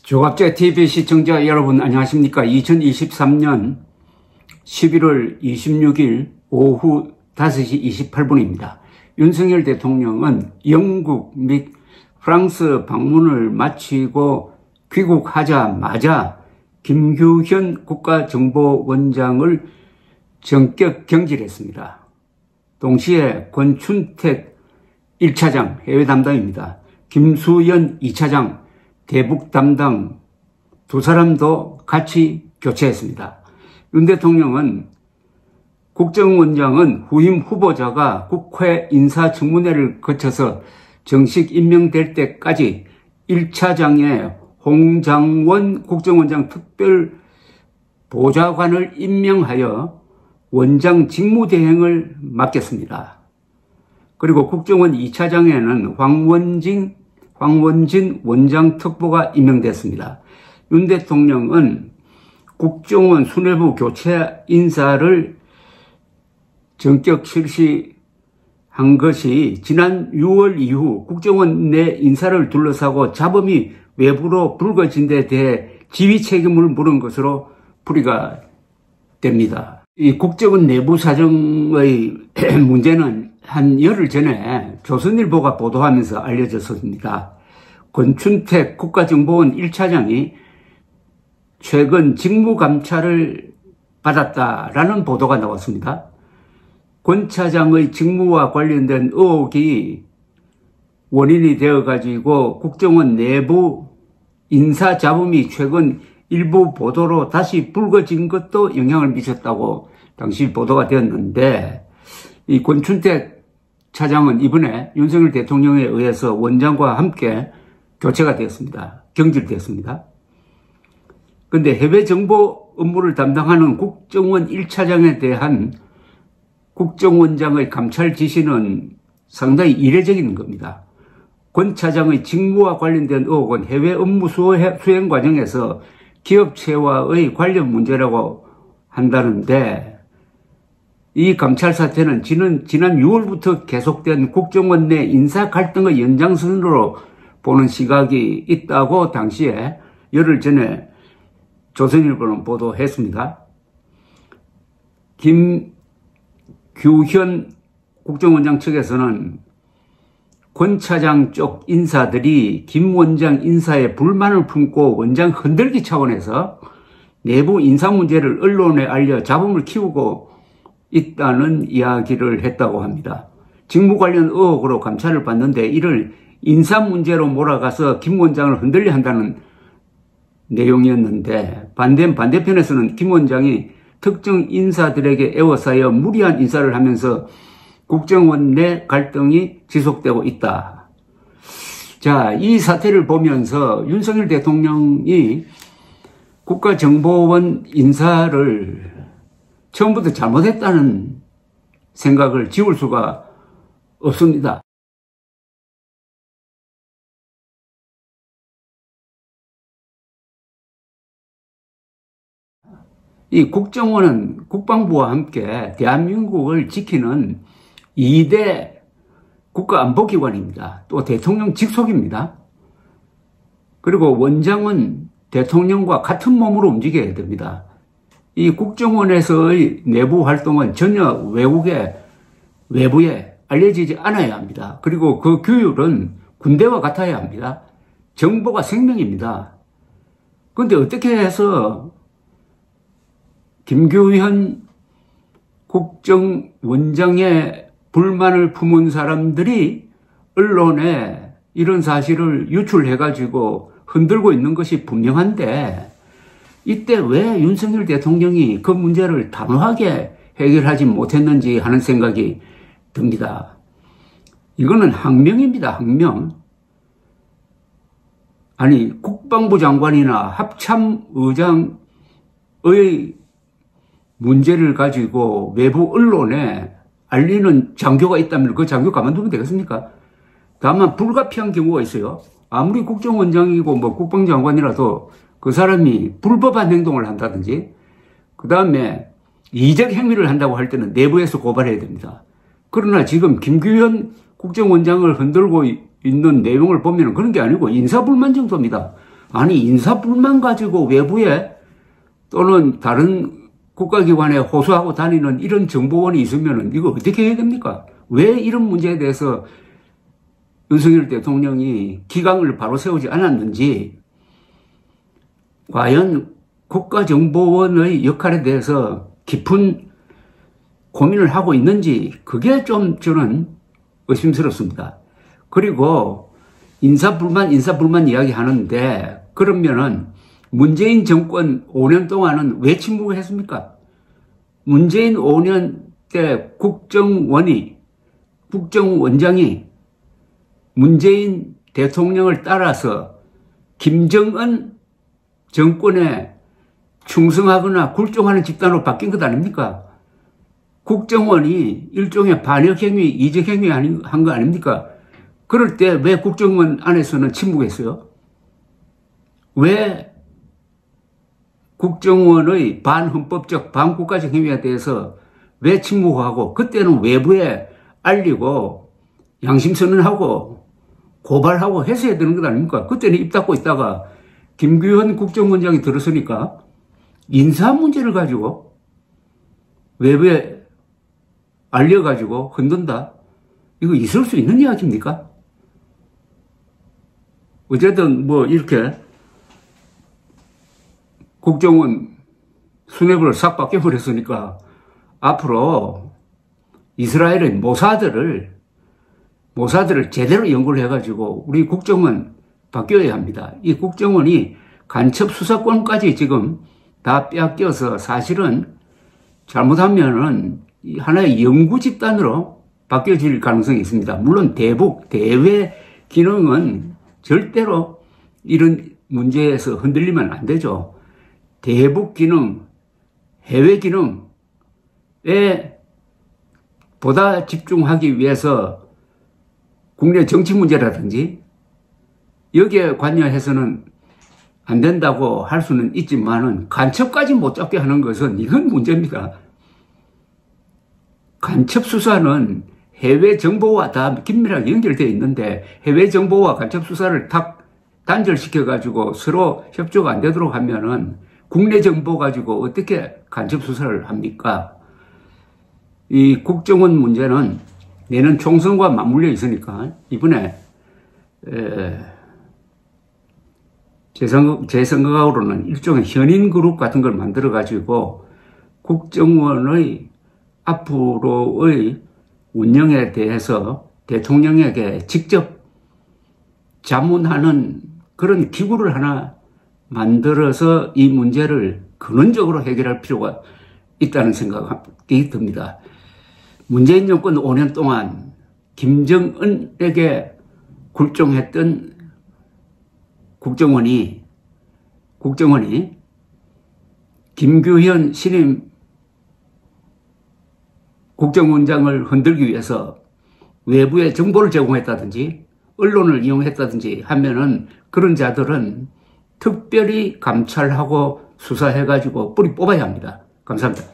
조갑제 TV 시청자 여러분 안녕하십니까? 2023년 11월 26일 오후 5시 28분입니다. 윤석열 대통령은 영국 및 프랑스 방문을 마치고 귀국하자마자 김규현 국가정보원장을 전격 경질했습니다. 동시에 권춘택 1차장 해외 담당입니다. 김수연 2차장 대북 담당 두 사람도 같이 교체했습니다. 윤 대통령은 국정원장은 후임 후보자가 국회 인사청문회를 거쳐서 정식 임명될 때까지 1차장에 홍장원 국정원장 특별 보좌관을 임명하여 원장 직무대행을 맡겼습니다. 그리고 국정원 2차장에는 황원진 원장 특보가 임명됐습니다. 윤 대통령은 국정원 수뇌부 교체 인사를 전격 실시한 것이 지난 6월 이후 국정원 내 인사를 둘러싸고 잡음이 외부로 불거진 데 대해 지휘 책임을 물은 것으로 풀이가 됩니다. 이 국정원 내부 사정의 문제는 한 열흘 전에 조선일보가 보도하면서 알려졌습니다. 권춘택 국가정보원 1차장이 최근 직무감찰을 받았다라는 보도가 나왔습니다. 권 차장의 직무와 관련된 의혹이 원인이 되어가지고 국정원 내부 인사잡음이 최근 일부 보도로 다시 불거진 것도 영향을 미쳤다고 당시 보도가 되었는데, 이 권춘택 차장은 이번에 윤석열 대통령에 의해서 원장과 함께 교체가 되었습니다. 경질되었습니다. 그런데 해외 정보 업무를 담당하는 국정원 1차장에 대한 국정원장의 감찰 지시는 상당히 이례적인 겁니다. 권 차장의 직무와 관련된 의혹은 해외 업무 수행 과정에서 기업체와의 관련 문제라고 한다는데, 이 감찰 사태는 지난 6월부터 계속된 국정원 내 인사 갈등의 연장선으로 보는 시각이 있다고 당시에 열흘 전에 조선일보는 보도했습니다. 김규현 국정원장 측에서는 권 차장 쪽 인사들이 김 원장 인사에 불만을 품고 원장 흔들기 차원에서 내부 인사 문제를 언론에 알려 잡음을 키우고 있다는 이야기를 했다고 합니다. 직무 관련 의혹으로 감찰을 받는데 이를 인사 문제로 몰아가서 김 원장을 흔들려 한다는 내용이었는데, 반대편에서는 김 원장이 특정 인사들에게 에워싸여 무리한 인사를 하면서 국정원 내 갈등이 지속되고 있다. 자, 이 사태를 보면서 윤석열 대통령이 국가정보원 인사를 처음부터 잘못했다는 생각을 지울 수가 없습니다. 이 국정원은 국방부와 함께 대한민국을 지키는 2대 국가안보기관입니다. 또 대통령 직속입니다. 그리고 원장은 대통령과 같은 몸으로 움직여야 됩니다. 이 국정원에서의 내부 활동은 전혀 외부에 알려지지 않아야 합니다. 그리고 그 규율은 군대와 같아야 합니다. 정보가 생명입니다. 그런데 어떻게 해서 김규현 국정원장의 불만을 품은 사람들이 언론에 이런 사실을 유출해가지고 흔들고 있는 것이 분명한데, 이때 왜 윤석열 대통령이 그 문제를 단호하게 해결하지 못했는지 하는 생각이 듭니다. 이거는 항명입니다. 항명. 아니, 국방부 장관이나 합참의장의 문제를 가지고 외부 언론에 알리는 장교가 있다면 그 장교 가만두면 되겠습니까? 다만 불가피한 경우가 있어요. 아무리 국정원장이고 국방장관이라도 그 사람이 불법한 행동을 한다든지, 그 다음에 이적 행위를 한다고 할 때는 내부에서 고발해야 됩니다. 그러나 지금 김규현 국정원장을 흔들고 있는 내용을 보면 그런 게 아니고 인사불만 정도입니다. 아니, 인사불만 가지고 외부에 또는 다른 국가기관에 호소하고 다니는 이런 정보원이 있으면 이거 어떻게 해야 됩니까? 왜 이런 문제에 대해서 윤석열 대통령이 기강을 바로 세우지 않았는지, 과연 국가정보원의 역할에 대해서 깊은 고민을 하고 있는지, 그게 좀 저는 의심스럽습니다. 그리고 인사불만 이야기 하는데, 그러면은 문재인 정권 5년 동안은 왜 침묵했습니까? 문재인 5년 때 국정원장이 문재인 대통령을 따라서 김정은 정권에 충성하거나 굴종하는 집단으로 바뀐 것 아닙니까? 국정원이 일종의 반역행위, 이적행위 한 거 아닙니까? 그럴 때 왜 국정원 안에서는 침묵했어요? 왜 국정원의 반헌법적, 반국가적 행위에 대해서 왜 침묵하고, 그때는 외부에 알리고 양심선언하고 고발하고 했어야 되는 것 아닙니까? 그때는 입 닫고 있다가 김규현 국정원장이 들었으니까 인사 문제를 가지고 외부에 알려가지고 흔든다? 이거 있을 수 있는 이야기입니까? 어쨌든 뭐 이렇게 국정원 수뇌부를 싹 바뀌어버렸으니까 앞으로 이스라엘의 모사드를 제대로 연구를 해가지고 우리 국정원 바뀌어야 합니다. 이 국정원이 간첩 수사권까지 지금 다 빼앗겨서 사실은 잘못하면은 하나의 연구 집단으로 바뀌어질 가능성이 있습니다. 물론 대외 기능은 절대로 이런 문제에서 흔들리면 안 되죠. 대북 기능, 해외 기능에 보다 집중하기 위해서 국내 정치 문제라든지 여기에 관여해서는 안 된다고 할 수는 있지만은 간첩까지 못 잡게 하는 것은 이건 문제입니다. 간첩 수사는 해외 정보와 다 긴밀하게 연결되어 있는데 해외 정보와 간첩 수사를 탁 단절시켜가지고 서로 협조가 안 되도록 하면은 국내 정보 가지고 어떻게 간첩 수사를 합니까? 이 국정원 문제는 내년 총선과 맞물려 있으니까 이번에 제 생각으로는 일종의 현인 그룹 같은 걸 만들어 가지고 국정원의 앞으로의 운영에 대해서 대통령에게 직접 자문하는 그런 기구를 하나 만들어서 이 문제를 근원적으로 해결할 필요가 있다는 생각이 듭니다. 문재인 정권 5년 동안 김정은에게 굴종했던 국정원이 김규현 신임 국정원장을 흔들기 위해서 외부에 정보를 제공했다든지 언론을 이용했다든지 하면은 그런 자들은 특별히 감찰하고 수사해가지고 뿌리 뽑아야 합니다. 감사합니다.